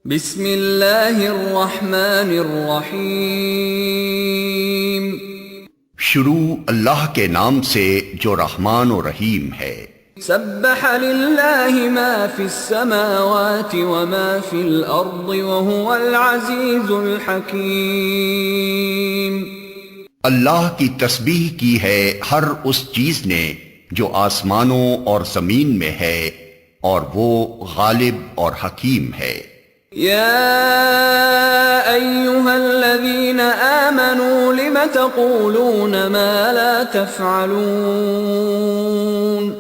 بسم اللہ الرحمن الرحیم۔ شروع اللہ کے نام سے جو رحمان و رحیم ہے۔ سبح للہ ما فی السماوات وما فی الارض وهو العزیز الحکیم۔ اللہ کی تسبیح کی ہے ہر اس چیز نے جو آسمانوں اور زمین میں ہے، اور وہ غالب اور حکیم ہے۔ یا ایہا الذین آمنوا لم تقولون ما لا تفعلون۔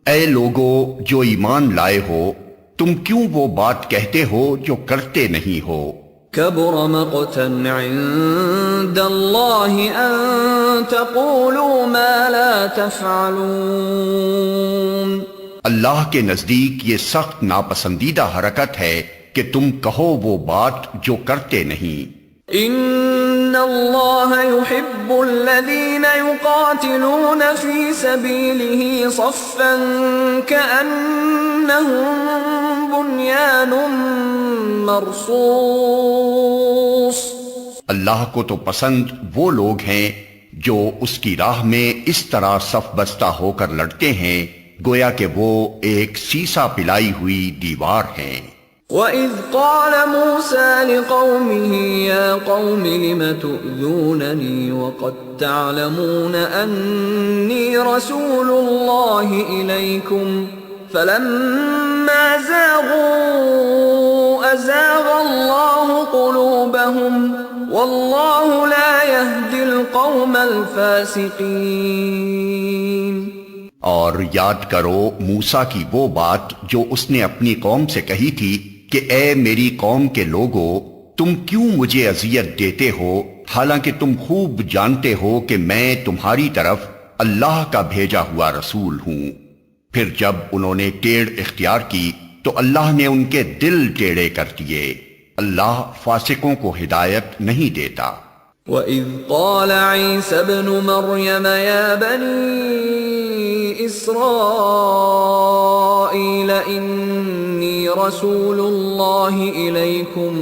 اے لوگو جو ایمان لائے ہو، تم کیوں وہ بات کہتے ہو جو کرتے نہیں ہو؟ کبر مقتا عند اللہ ان تقولوا ما لا تفعلون۔ اللہ کے نزدیک یہ سخت ناپسندیدہ حرکت ہے کہ تم کہو وہ بات جو کرتے نہیں۔ ان اللہ يحب الذین یقاتلون فی سبیلہ صفا کأنہم بنیان مرصوص۔ اللہ کو تو پسند وہ لوگ ہیں جو اس کی راہ میں اس طرح صف بستہ ہو کر لڑتے ہیں گویا کہ وہ ایک سیسا پلائی ہوئی دیوار ہیں۔ وَإِذْ قَالَ مُوسَىٰ لِقَوْمِهِ يَا قَوْمِ لِمَ تُؤْذُونَنِي وَقَدْ تَعْلَمُونَ أَنِّي رَسُولُ اللَّهِ إِلَيْكُمْ فَلَمَّا زَاغُوا أَزَاغَ اللَّهُ قُلُوبَهُمْ وَاللَّهُ لَا يَهْدِي الْقَوْمَ الْفَاسِقِينَ۔ اور یاد کرو موسیٰ کی وہ بات جو اس نے اپنی قوم سے کہی تھی کہ اے میری قوم کے لوگو، تم کیوں مجھے اذیت دیتے ہو حالانکہ تم خوب جانتے ہو کہ میں تمہاری طرف اللہ کا بھیجا ہوا رسول ہوں۔ پھر جب انہوں نے ٹیڑھ اختیار کی تو اللہ نے ان کے دل ٹیڑھے کر دیے۔ اللہ فاسقوں کو ہدایت نہیں دیتا۔ وَإِذْ قَالَ عِيسَى ابْنُ مَرْيَمَ يَا بَنِي إسرائيل إني رسول الله إليكم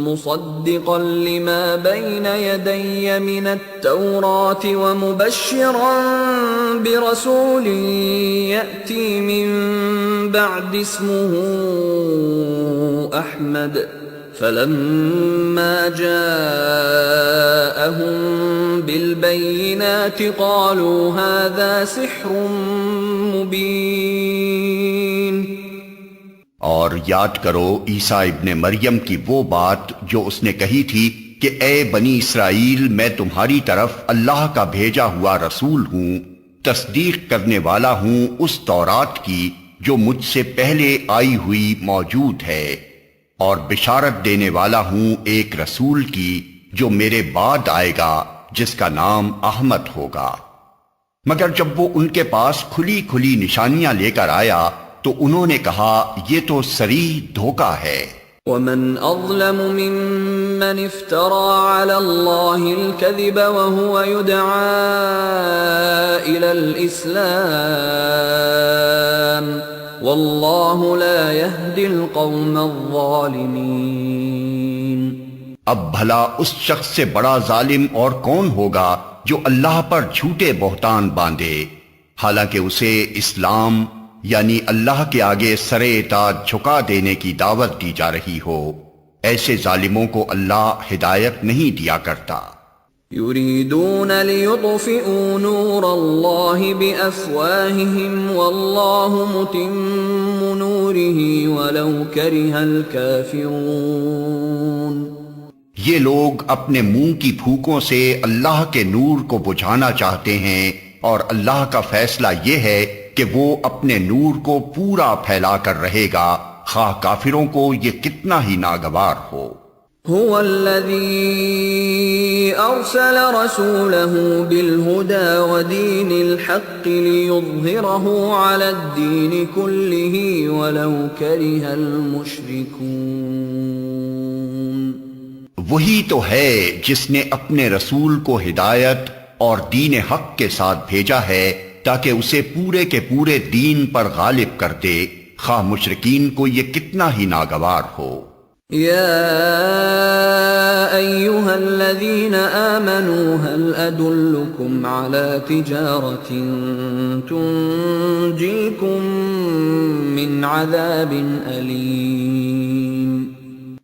مصدقا لما بين يدي من التوراة ومبشرا برسول يأتي من بعد اسمه أحمد فلما جاءهم بالبينات قالوا هذا سحر مبين۔ اور یاد کرو عیسیٰ ابن مریم کی وہ بات جو اس نے کہی تھی کہ اے بنی اسرائیل، میں تمہاری طرف اللہ کا بھیجا ہوا رسول ہوں، تصدیق کرنے والا ہوں اس تورات کی جو مجھ سے پہلے آئی ہوئی موجود ہے، اور بشارت دینے والا ہوں ایک رسول کی جو میرے بعد آئے گا جس کا نام احمد ہوگا۔ مگر جب وہ ان کے پاس کھلی کھلی نشانیاں لے کر آیا تو انہوں نے کہا یہ تو صریح دھوکہ ہے۔ وَمَنْ أَظْلَمُ مِمَّنِ افْتَرَى عَلَى اللَّهِ الْكَذِبَ وَهُوَ يُدْعَى إِلَى الْإِسْلَامِ وَاللَّهُ لَا يَهْدِي الْقَوْمَ الظَّالِمِينَ۔ اب بھلا اس شخص سے بڑا ظالم اور کون ہوگا جو اللہ پر جھوٹے بہتان باندھے حالانکہ اسے اسلام یعنی اللہ کے آگے سر اطاعت جھکا دینے کی دعوت دی جا رہی ہو۔ ایسے ظالموں کو اللہ ہدایت نہیں دیا کرتا۔ يريدون ليطفئوا نور الله بأفواههم والله متم نوره ولو كره الكافرون۔ یہ لوگ اپنے منہ کی پھوکوں سے اللہ کے نور کو بجھانا چاہتے ہیں، اور اللہ کا فیصلہ یہ ہے کہ وہ اپنے نور کو پورا پھیلا کر رہے گا خواہ کافروں کو یہ کتنا ہی ناگوار ہو۔ هو الذي أرسل رسوله بالهدى ودين الحق ليظهره على الدين كله ولو كره المشركون۔ وہی تو ہے جس نے اپنے رسول کو ہدایت اور دین حق کے ساتھ بھیجا ہے تاکہ اسے پورے کے پورے دین پر غالب کر دے خواہ مشرکین کو یہ کتنا ہی ناگوار ہو۔ يا أيها الذين آمنوا هل أدلكم على تجارة تنجيكم من عذاب أليم؟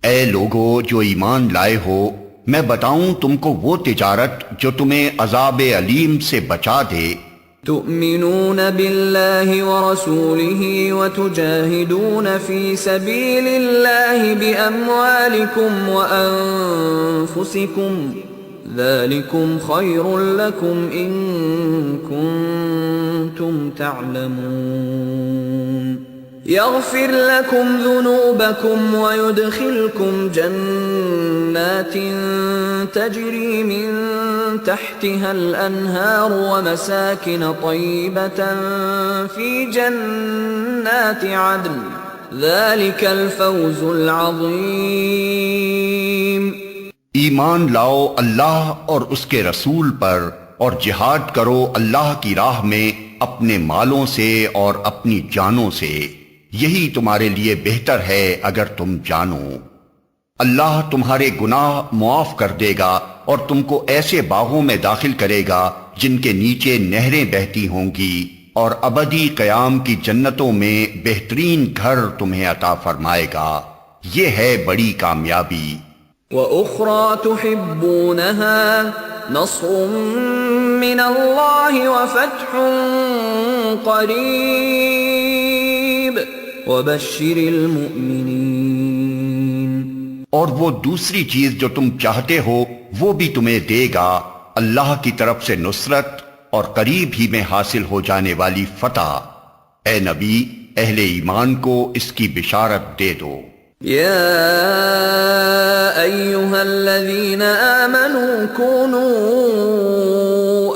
اے لوگو جو ایمان لائے ہو، میں بتاؤں تم کو وہ تجارت جو تمہیں عذاب علیم سے بچا دے۔ تؤمنون بالله ورسوله وتجاهدون في سبيل الله بأموالكم وأنفسكم ذلكم خير لكم إن كنتم تعلمون يغفر لكم ذنوبكم ويدخلكم جنات تجري من تحتها الأنهار ومساكن طيبة في جنات عدن ذلك الفوز العظيم۔ ایمان لاؤ اللہ اور اس کے رسول پر اور جہاد کرو اللہ کی راہ میں اپنے مالوں سے اور اپنی جانوں سے، یہی تمہارے لیے بہتر ہے اگر تم جانو۔ اللہ تمہارے گناہ معاف کر دے گا اور تم کو ایسے باغوں میں داخل کرے گا جن کے نیچے نہریں بہتی ہوں گی، اور ابدی قیام کی جنتوں میں بہترین گھر تمہیں عطا فرمائے گا۔ یہ ہے بڑی کامیابی۔ وَأُخْرَى تُحِبُّونَهَا نَصْرٌ مِّنَ اللَّهِ وَفَتْحٌ قَرِيبٌ وَبَشِّرِ الْمُؤْمِنِينَ۔ اور وہ دوسری چیز جو تم چاہتے ہو وہ بھی تمہیں دے گا، اللہ کی طرف سے نصرت اور قریب ہی میں حاصل ہو جانے والی فتح۔ اے نبی، اہل ایمان کو اس کی بشارت دے دو۔ يا أيها الذين آمنوا كونوا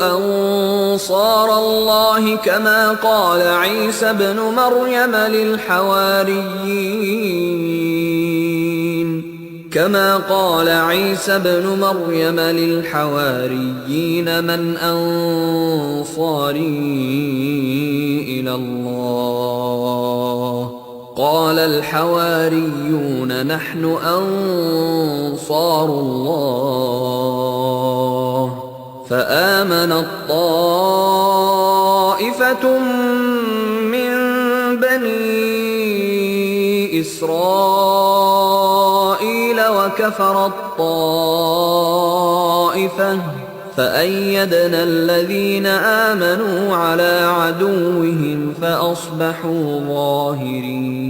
أنصار الله كما قال عيسى ابن مريم للحواريين من أنصاري إلى الله قال الحواريون نحن أنصار الله فآمنت طائفة من بني إسرائيل وكفرت طائفة فأيدنا الذين آمنوا على عدوهم فأصبحوا ظاهرين۔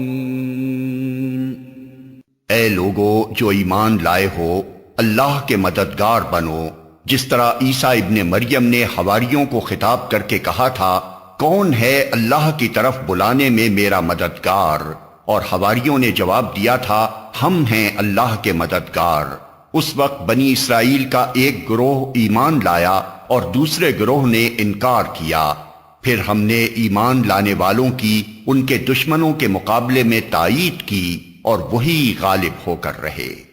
اے لوگو جو ایمان لائے ہو، اللہ کے مددگار بنو، جس طرح عیسیٰ ابن مریم نے حواریوں کو خطاب کر کے کہا تھا، کون ہے اللہ کی طرف بلانے میں میرا مددگار؟ اور حواریوں نے جواب دیا تھا، ہم ہیں اللہ کے مددگار۔ اس وقت بنی اسرائیل کا ایک گروہ ایمان لایا اور دوسرے گروہ نے انکار کیا، پھر ہم نے ایمان لانے والوں کی ان کے دشمنوں کے مقابلے میں تائید کی اور وہی غالب ہو کر رہے۔